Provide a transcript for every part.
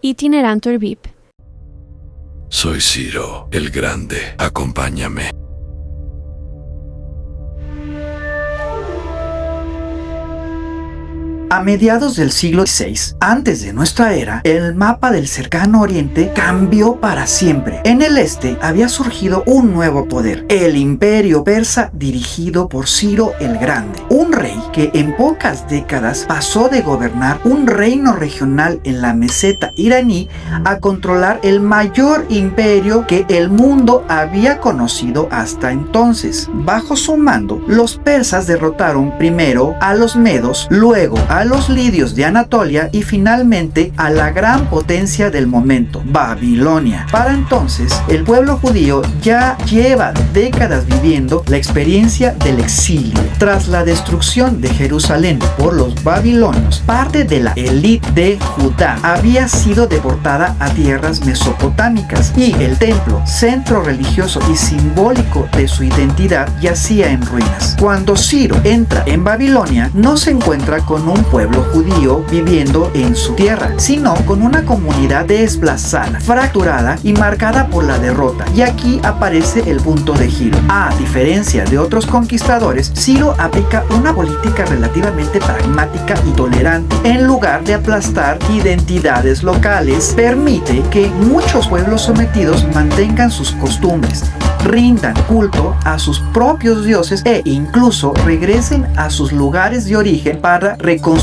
Itinerantur VIP. Soy Ciro el Grande, acompáñame. A mediados del siglo XVI, antes de nuestra era, el mapa del cercano oriente cambió para siempre. En el este había surgido un nuevo poder, el imperio persa dirigido por Ciro el Grande, un rey que en pocas décadas pasó de gobernar un reino regional en la meseta iraní a controlar el mayor imperio que el mundo había conocido hasta entonces. Bajo su mando, los persas derrotaron primero a los medos, luego a los lidios de Anatolia y finalmente a la gran potencia del momento, Babilonia. Para entonces, el pueblo judío ya lleva décadas viviendo la experiencia del exilio. Tras la destrucción de Jerusalén por los babilonios, parte de la élite de Judá había sido deportada a tierras mesopotámicas y el templo, centro religioso y simbólico de su identidad, yacía en ruinas. Cuando Ciro entra en Babilonia, no se encuentra con un pueblo judío viviendo en su tierra, sino con una comunidad desplazada, fracturada y marcada por la derrota. Y aquí aparece el punto de giro. A diferencia de otros conquistadores, Ciro aplica una política relativamente pragmática y tolerante. En lugar de aplastar identidades locales, permite que muchos pueblos sometidos mantengan sus costumbres, rindan culto a sus propios dioses e incluso regresen a sus lugares de origen para reconstruir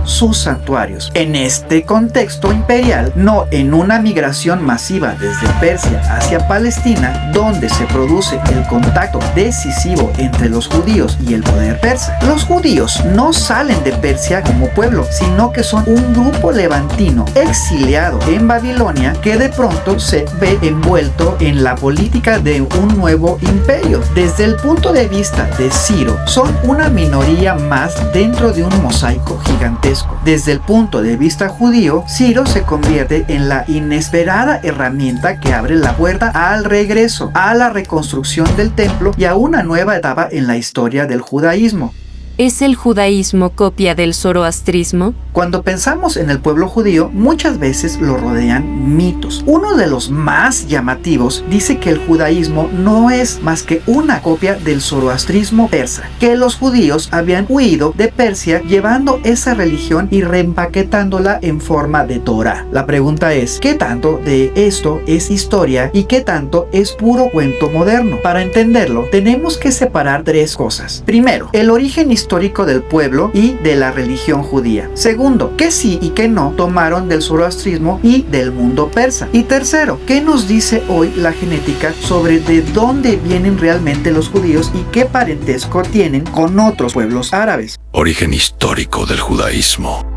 sus santuarios. En este contexto imperial, no en una migración masiva desde Persia hacia Palestina, donde se produce el contacto decisivo entre los judíos y el poder persa. Los judíos no salen de Persia como pueblo, sino que son un grupo levantino exiliado en Babilonia que de pronto se ve envuelto en la política de un nuevo imperio. Desde el punto de vista de Ciro, son una minoría más dentro de un mosaico gigantesco. Desde el punto de vista judío, Ciro se convierte en la inesperada herramienta que abre la puerta al regreso, a la reconstrucción del templo y a una nueva etapa en la historia del judaísmo. ¿Es el judaísmo copia del zoroastrismo? Cuando pensamos en el pueblo judío, muchas veces lo rodean mitos. Uno de los más llamativos dice que el judaísmo no es más que una copia del zoroastrismo persa, que los judíos habían huido de Persia llevando esa religión y reempaquetándola en forma de Torá. La pregunta es, ¿qué tanto de esto es historia y qué tanto es puro cuento moderno? Para entenderlo, tenemos que separar tres cosas. Primero, el origen histórico del pueblo y de la religión judía. Segundo, qué sí y qué no tomaron del zoroastrismo y del mundo persa. Y tercero, qué nos dice hoy la genética sobre de dónde vienen realmente los judíos y qué parentesco tienen con otros pueblos árabes. Origen histórico del judaísmo.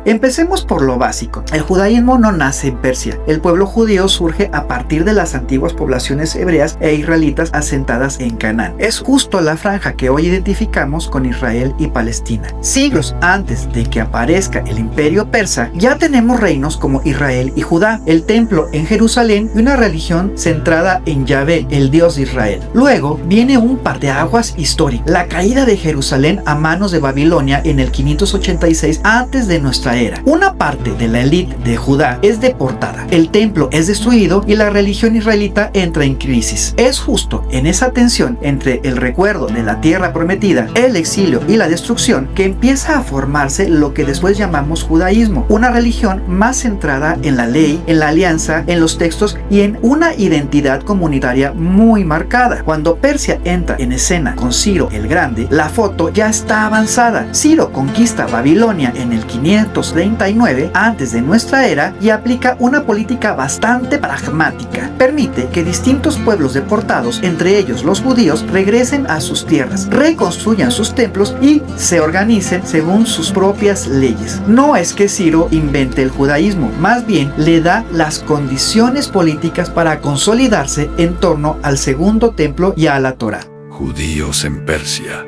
Empecemos por lo básico. El judaísmo no nace en Persia. El pueblo judío surge a partir de las antiguas poblaciones hebreas e israelitas asentadas en Canaán. Es justo la franja que hoy identificamos con Israel y Palestina. Siglos antes de que aparezca el imperio persa, ya tenemos reinos como Israel y Judá, el templo en Jerusalén y una religión centrada en Yahvé, el Dios de Israel. Luego viene un parteaguas histórico, la caída de Jerusalén a manos de Babilonia en el 586 antes de nuestra era. Una parte de la élite de Judá es deportada, el templo es destruido y la religión israelita entra en crisis. Es justo en esa tensión entre el recuerdo de la tierra prometida, el exilio y la destrucción que empieza a formarse lo que después llamamos judaísmo, una religión más centrada en la ley, en la alianza, en los textos y en una identidad comunitaria muy marcada. Cuando Persia entra en escena con Ciro el Grande, la foto ya está avanzada. Ciro conquista Babilonia en el 539 antes de nuestra era y aplica una política bastante pragmática. Permite que distintos pueblos deportados, entre ellos los judíos, regresen a sus tierras, reconstruyan sus templos y se organicen según sus propias leyes. No es que Ciro invente el judaísmo, más bien le da las condiciones políticas para consolidarse en torno al segundo templo y a la Torá. Judíos en Persia.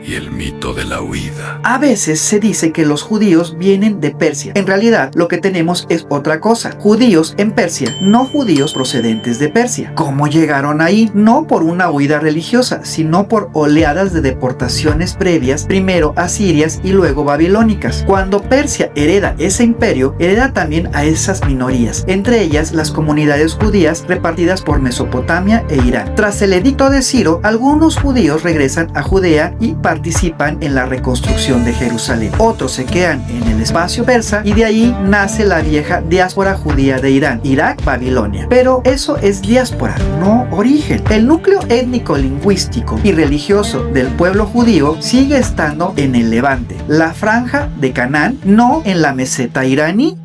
y el mito de la huida. A veces se dice que los judíos vienen de Persia. En realidad, lo que tenemos es otra cosa. Judíos en Persia, no judíos procedentes de Persia. ¿Cómo llegaron ahí? No por una huida religiosa, sino por oleadas de deportaciones previas, primero asirias y luego babilónicas. Cuando Persia hereda ese imperio, hereda también a esas minorías, entre ellas las comunidades judías repartidas por Mesopotamia e Irán. Tras el edicto de Ciro, algunos judíos regresan a Judea y participan en la reconstrucción de Jerusalén. Otros se quedan en el espacio persa y de ahí nace la vieja diáspora judía de Irán, Irak, Babilonia. Pero eso es diáspora, no origen. El núcleo étnico, lingüístico y religioso del pueblo judío sigue estando en el Levante, la franja de Canaán, no en la meseta iraní.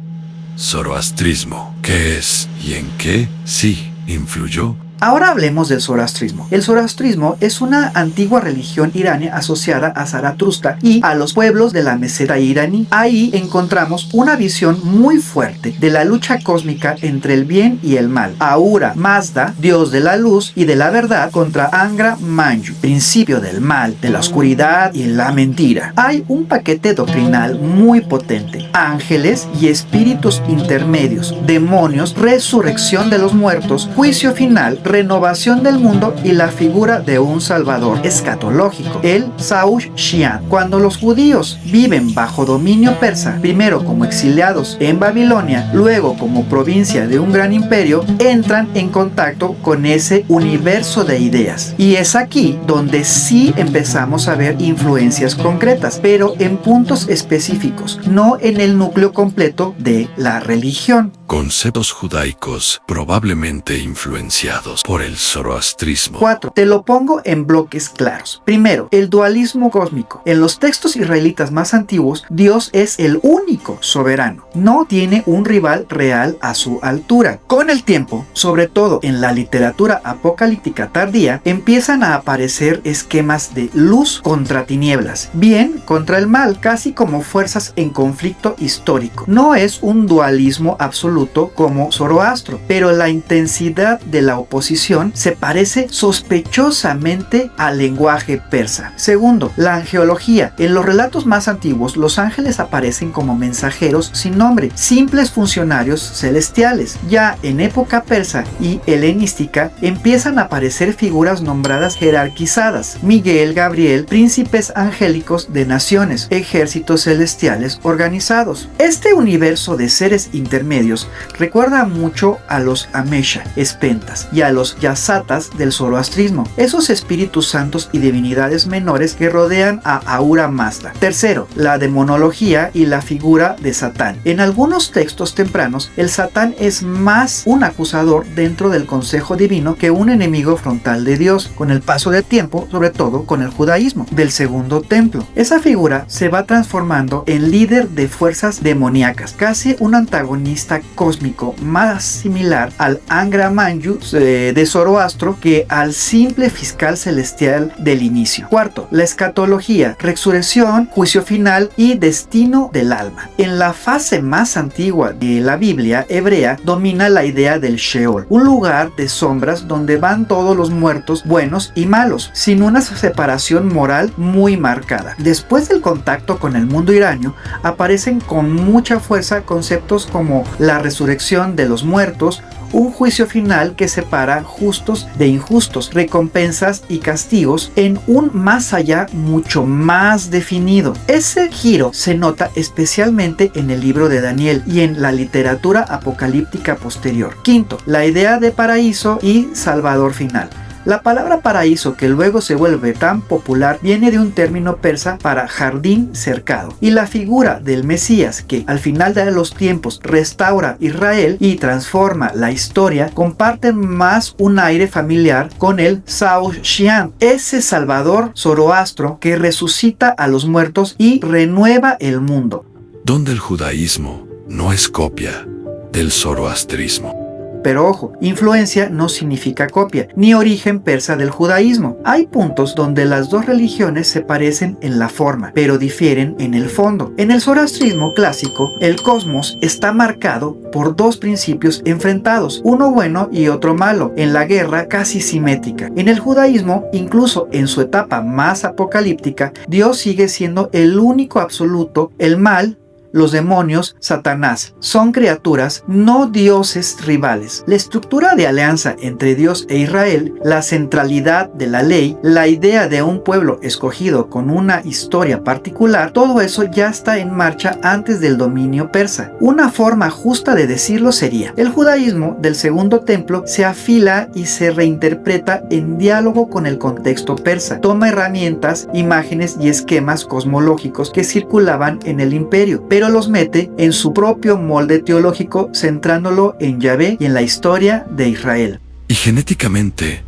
Zoroastrismo, ¿qué es y en qué sí influyó? Ahora hablemos del zoroastrismo. El zoroastrismo es una antigua religión irania asociada a Zaratustra y a los pueblos de la meseta iraní. Ahí encontramos una visión muy fuerte de la lucha cósmica entre el bien y el mal. Ahura Mazda, dios de la luz y de la verdad, contra Angra Mainyu, principio del mal, de la oscuridad y la mentira. Hay un paquete doctrinal muy potente: ángeles y espíritus intermedios, demonios, resurrección de los muertos, juicio final, renovación del mundo y la figura de un salvador escatológico, el Saush Shian. Cuando los judíos viven bajo dominio persa, primero como exiliados en Babilonia, luego como provincia de un gran imperio, entran en contacto con ese universo de ideas. Y es aquí donde sí empezamos a ver influencias concretas, pero en puntos específicos, no en el núcleo completo de la religión. Conceptos judaicos probablemente influenciados por el zoroastrismo. 4. Te lo pongo en bloques claros. Primero, el dualismo cósmico. En los textos israelitas más antiguos, Dios es el único soberano. No tiene un rival real a su altura. Con el tiempo, sobre todo en la literatura apocalíptica tardía, empiezan a aparecer esquemas de luz contra tinieblas, bien contra el mal, casi como fuerzas en conflicto histórico. No es un dualismo absoluto como Zoroastro, pero la intensidad de la oposición se parece sospechosamente al lenguaje persa. Segundo, la angeología. En los relatos más antiguos, los ángeles aparecen como mensajeros sin nombre, simples funcionarios celestiales. Ya en época persa y helenística empiezan a aparecer figuras nombradas jerarquizadas: Miguel, Gabriel, príncipes angélicos de naciones, ejércitos celestiales organizados. Este universo de seres intermedios recuerda mucho a los Amesha, espentas, y a los Yasatas del zoroastrismo, esos espíritus santos y divinidades menores que rodean a Ahura Mazda. Tercero, la demonología y la figura de Satán. En algunos textos tempranos, el Satán es más un acusador dentro del consejo divino que un enemigo frontal de Dios. Con el paso del tiempo, sobre todo con el judaísmo del segundo templo, esa figura se va transformando en líder de fuerzas demoníacas, casi un antagonista cósmico más similar al Angra Mainyu de Zoroastro que al simple fiscal celestial del inicio. Cuarto, la escatología, resurrección, juicio final y destino del alma. En la fase más antigua de la Biblia hebrea domina la idea del Sheol, un lugar de sombras donde van todos los muertos buenos y malos, sin una separación moral muy marcada. Después del contacto con el mundo iranio, aparecen con mucha fuerza conceptos como la resurrección de los muertos, un juicio final que separa justos de injustos, recompensas y castigos en un más allá mucho más definido. Ese giro se nota especialmente en el libro de Daniel y en la literatura apocalíptica posterior. Quinto, la idea de paraíso y salvador final. La palabra paraíso, que luego se vuelve tan popular, viene de un término persa para jardín cercado, y la figura del Mesías, que al final de los tiempos restaura Israel y transforma la historia, comparten más un aire familiar con el Saush Shian, ese salvador zoroastro que resucita a los muertos y renueva el mundo. Donde el judaísmo no es copia del zoroastrismo. Pero ojo, influencia no significa copia, ni origen persa del judaísmo. Hay puntos donde las dos religiones se parecen en la forma, pero difieren en el fondo. En el zoroastrismo clásico, el cosmos está marcado por dos principios enfrentados, uno bueno y otro malo, en la guerra casi simétrica. En el judaísmo, incluso en su etapa más apocalíptica, Dios sigue siendo el único absoluto, el mal, los demonios, Satanás, son criaturas, no dioses rivales. La estructura de alianza entre Dios e Israel, la centralidad de la ley, la idea de un pueblo escogido con una historia particular, todo eso ya está en marcha antes del dominio persa. Una forma justa de decirlo sería: el judaísmo del Segundo Templo se afila y se reinterpreta en diálogo con el contexto persa. Toma herramientas, imágenes y esquemas cosmológicos que circulaban en el imperio, pero los mete en su propio molde teológico, centrándolo en Yahvé y en la historia de Israel. Y genéticamente,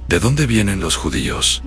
¿de dónde vienen los judíos?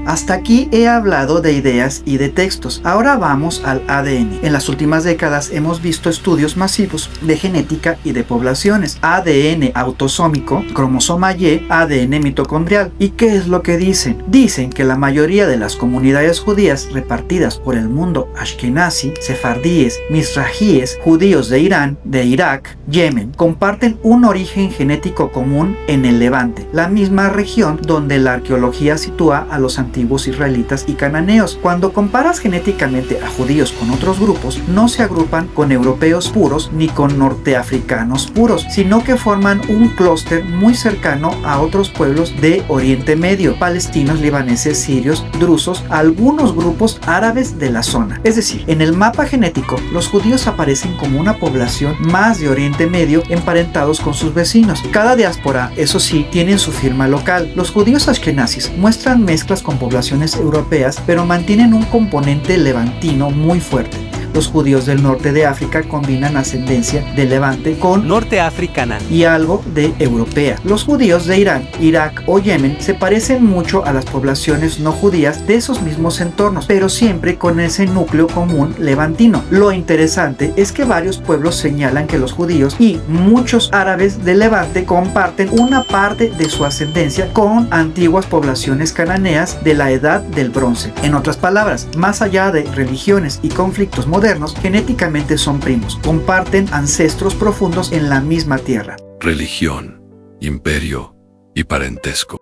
Hasta aquí he hablado de ideas y de textos. Ahora vamos al ADN. En las últimas décadas hemos visto estudios masivos de genética y de poblaciones. ADN autosómico, cromosoma Y, ADN mitocondrial. ¿Y qué es lo que dicen? Dicen que la mayoría de las comunidades judías repartidas por el mundo ashkenazi, sefardíes, mizrajíes, judíos de Irán, de Irak, Yemen, comparten un origen genético común en el Levante, la misma región donde la arqueología sitúa a los antiguos israelitas y cananeos. Cuando comparas genéticamente a judíos con otros grupos, no se agrupan con europeos puros ni con norteafricanos puros, sino que forman un clúster muy cercano a otros pueblos de Oriente Medio, palestinos, libaneses, sirios, drusos, algunos grupos árabes de la zona. Es decir, en el mapa genético, los judíos aparecen como una población más de Oriente Medio emparentados con sus vecinos. Cada diáspora, eso sí, tiene su firma local. Los judíos ashkenazis muestran mezclas con poblaciones europeas, pero mantienen un componente levantino muy fuerte. Los judíos del norte de África combinan ascendencia de Levante con norteafricana y algo de europea. Los judíos de Irán, Irak o Yemen se parecen mucho a las poblaciones no judías de esos mismos entornos, pero siempre con ese núcleo común levantino. Lo interesante es que varios pueblos señalan que los judíos y muchos árabes de Levante comparten una parte de su ascendencia con antiguas poblaciones cananeas de la Edad del Bronce. En otras palabras, más allá de religiones y conflictos modernos, genéticamente son primos, comparten ancestros profundos en la misma tierra. Religión, imperio y parentesco.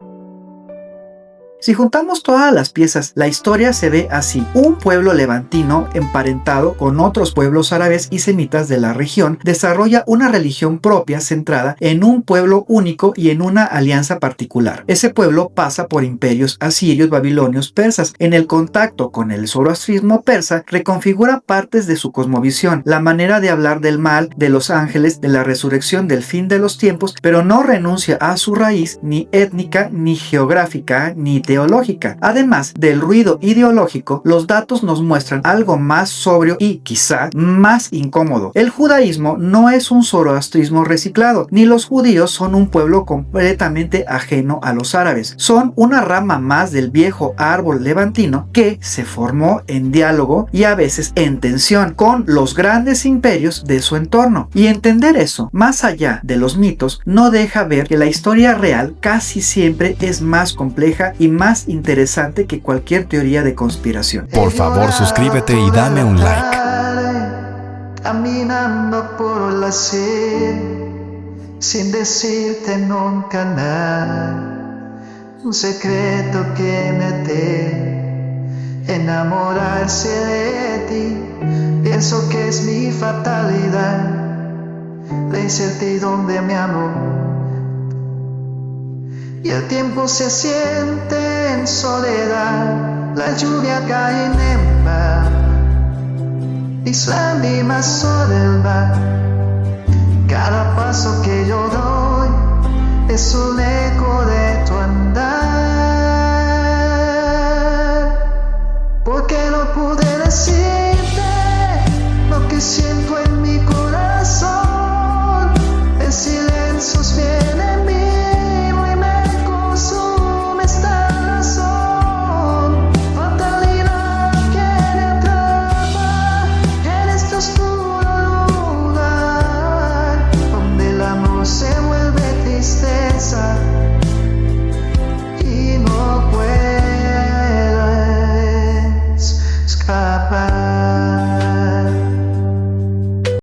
Si juntamos todas las piezas, la historia se ve así: un pueblo levantino emparentado con otros pueblos árabes y semitas de la región desarrolla una religión propia centrada en un pueblo único y en una alianza particular. Ese pueblo pasa por imperios asirios, babilonios, persas. En el contacto con el zoroastrismo persa, reconfigura partes de su cosmovisión, la manera de hablar del mal, de los ángeles, de la resurrección, del fin de los tiempos, pero no renuncia a su raíz ni étnica, ni geográfica, ni teológica. Además del ruido ideológico, los datos nos muestran algo más sobrio y quizá más incómodo. El judaísmo no es un zoroastrismo reciclado, ni los judíos son un pueblo completamente ajeno a los árabes. Son una rama más del viejo árbol levantino que se formó en diálogo y a veces en tensión con los grandes imperios de su entorno. Y entender eso, más allá de los mitos, no deja ver que la historia real casi siempre es más compleja y más interesante que cualquier teoría de conspiración. Por favor, suscríbete y dame un like. Caminando por la sed, sin decirte nunca nada, un secreto que me hace enamorarse de ti. Pienso que es mi fatalidad, la incertidumbre de mi amor. Y el tiempo se siente en soledad, la lluvia cae en el mar, es la misma soledad. Cada paso que yo doy es un